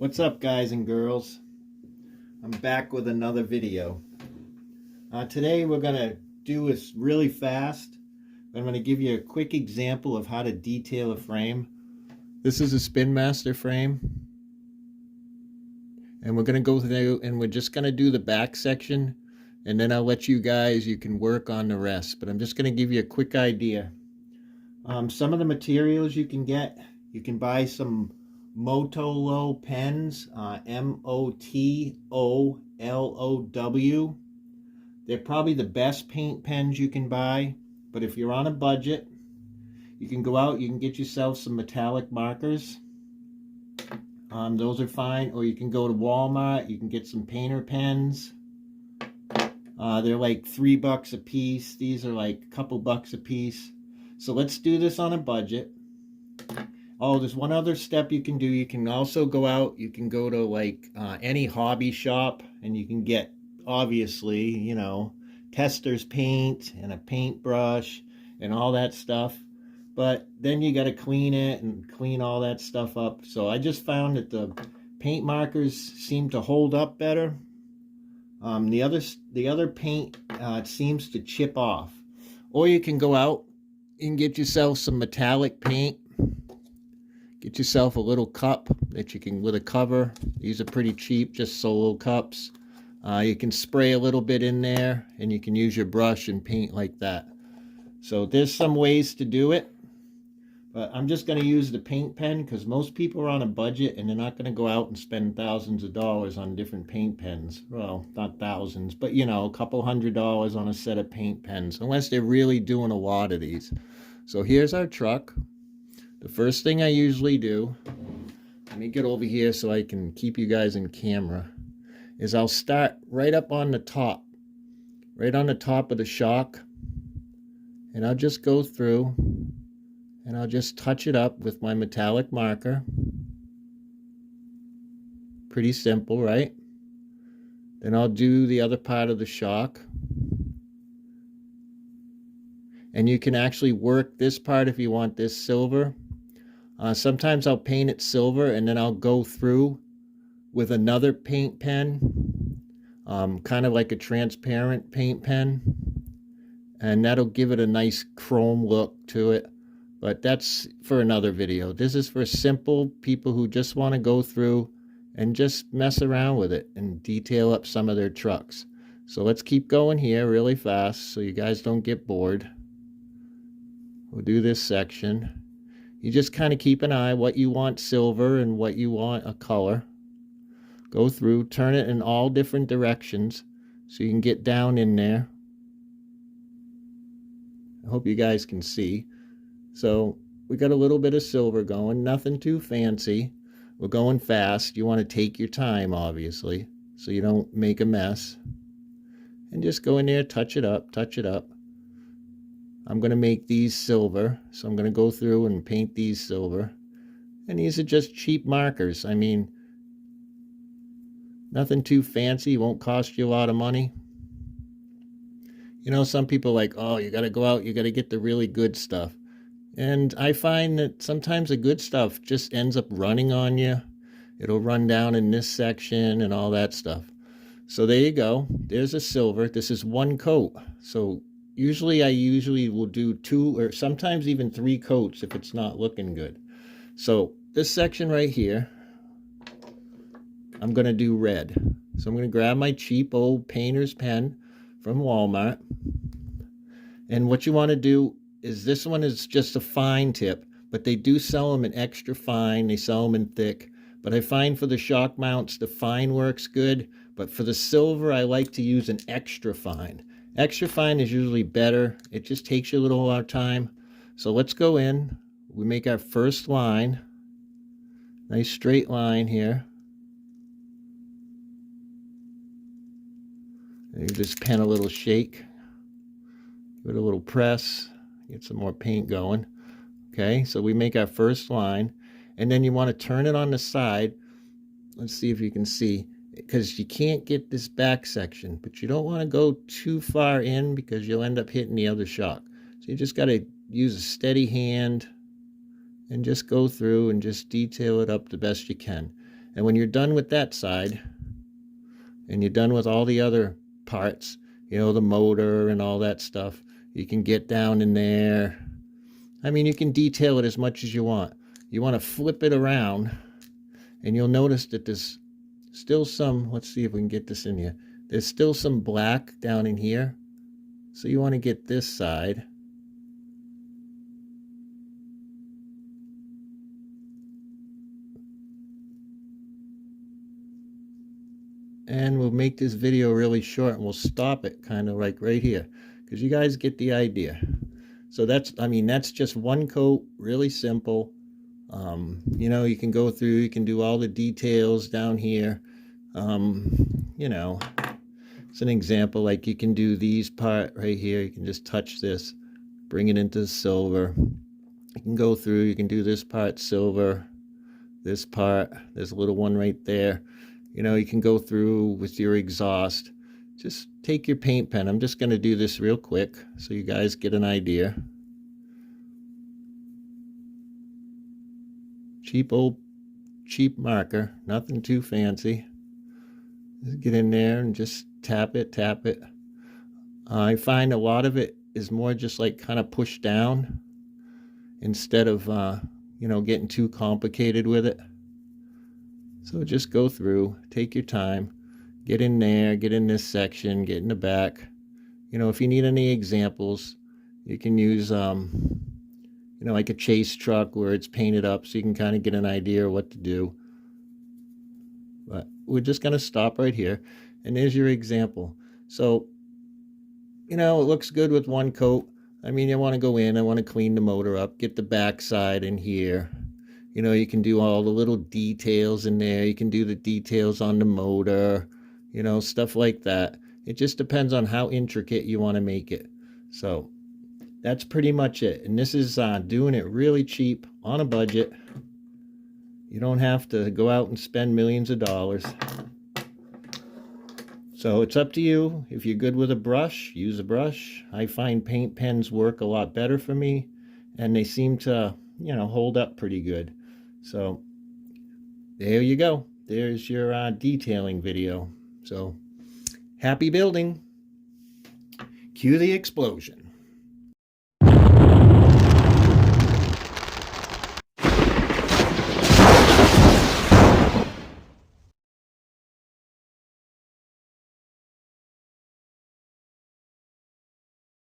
What's up, guys and girls? I'm back with another video. Today we're going to do this really fast. I'm going to give you a quick example of how to detail a frame. This is a Spin Master frame. And we're going to go through and we're just going to do the back section. And then I'll let you can work on the rest. But I'm just going to give you a quick idea. Some of the materials you can get, you can buy some Motolow pens, M-O-T-O-L-O-W. They're probably the best paint pens you can buy, but if you're on a budget, you can go out, you can get yourself some metallic markers. Those are fine, or you can go to Walmart, you can get some painter pens. They're like $3 a piece. These are like a couple bucks a piece. So let's do this on a budget. Oh, there's one other step you can do. You can also go out, you can go to like any hobby shop and you can get, obviously, you know, tester's paint and a paintbrush and all that stuff. But then you got to clean it and clean all that stuff up. So I just found that the paint markers seem to hold up better. The other paint it seems to chip off. Or you can go out and get yourself some metallic paint. Get yourself a little cup that you can, with a cover. These are pretty cheap, just solo cups. You can spray a little bit in there and you can use your brush and paint like that. So there's some ways to do it. But I'm just going to use the paint pen because most people are on a budget and they're not going to go out and spend thousands of dollars on different paint pens. Well, not thousands, but you know, a couple $100 on a set of paint pens, unless they're really doing a lot of these. So here's our truck. The first thing I usually do, let me get over here so I can keep you guys in camera, is I'll start right up on the top, right on the top of the shock, and I'll just go through and I'll just touch it up with my metallic marker. Pretty simple, right? Then I'll do the other part of the shock. And you can actually work this part if you want this silver. Sometimes I'll paint it silver and then I'll go through with another paint pen, kind of like a transparent paint pen, and that'll give it a nice chrome look to it. But that's for another video. This is for simple people who just want to go through and just mess around with it and detail up some of their trucks. So let's keep going here really fast so you guys don't get bored. We'll do this section. You just kind of keep an eye what you want silver and what you want a color. Go through, turn it in all different directions so you can get down in there. I hope you guys can see. So we got a little bit of silver going, nothing too fancy. We're going fast. You want to take your time, obviously, so you don't make a mess. And just go in there, touch it up, touch it up. I'm going to make these silver, so I'm going to go through and paint these silver. And these are just cheap markers. I mean, nothing too fancy, won't cost you a lot of money. You know, some people are like, oh, you got to go out, you got to get the really good stuff. And I find that sometimes the good stuff just ends up running on you. It'll run down in this section and all that stuff. So there you go. There's a silver. This is one coat. So usually I will do 2 or sometimes even 3 coats if it's not looking good. So this section right here, I'm going to do red. So I'm going to grab my cheap old painter's pen from Walmart. And what you want to do is, this one is just a fine tip, but they do sell them in extra fine. They sell them in thick. But I find for the shock mounts, the fine works good. But for the silver, I like to use an extra fine. Extra fine is usually better. It just takes you a little more time. So let's go in. We make our first line. Nice straight line here. Give this pen a little shake. Give it a little press. Get some more paint going. Okay, so we make our first line. And then you want to turn it on the side. Let's see if you can see. Because you can't get this back section, but you don't want to go too far in because you'll end up hitting the other shock. So you just got to use a steady hand and just go through and just detail it up the best you can. And when you're done with that side, and you're done with all the other parts, you know, the motor and all that stuff, you can get down in there. I mean, you can detail it as much as you want. You want to flip it around, and you'll notice that there's still some, let's see if we can get this in here. There's still some black down in here. So you want to get this side. And we'll make this video really short, and we'll stop it kind of like right here, because you guys get the idea. So that's, I mean, that's just one coat, really simple. You know, you can go through, you can do all the details down here. You know, it's an example, like you can do these part right here. You can just touch this, bring it into silver. You can go through, you can do this part silver, this part, there's a little one right there. You know, you can go through with your exhaust. Just take your paint pen. I'm just going to do this real quick so you guys get an idea. Cheap marker, nothing too fancy. Just get in there and just tap it. I find a lot of it is more just like kind of push down instead of, you know, getting too complicated with it. So just go through, take your time, get in there, get in this section, get in the back. You know, if you need any examples, you can use, you know, like a chase truck where it's painted up so you can kind of get an idea of what to do. But we're just going to stop right here. And there's your example. So, you know, it looks good with one coat. I mean, you want to go in, I want to clean the motor up, get the backside in here. You know, you can do all the little details in there. You can do the details on the motor, you know, stuff like that. It just depends on how intricate you want to make it. So that's pretty much it. And this is doing it really cheap on a budget. You don't have to go out and spend millions of dollars. So it's up to you. If you're good with a brush, use a brush. I find paint pens work a lot better for me, and they seem to, you know, hold up pretty good. So there you go. There's your detailing video. So happy building. Cue the explosion.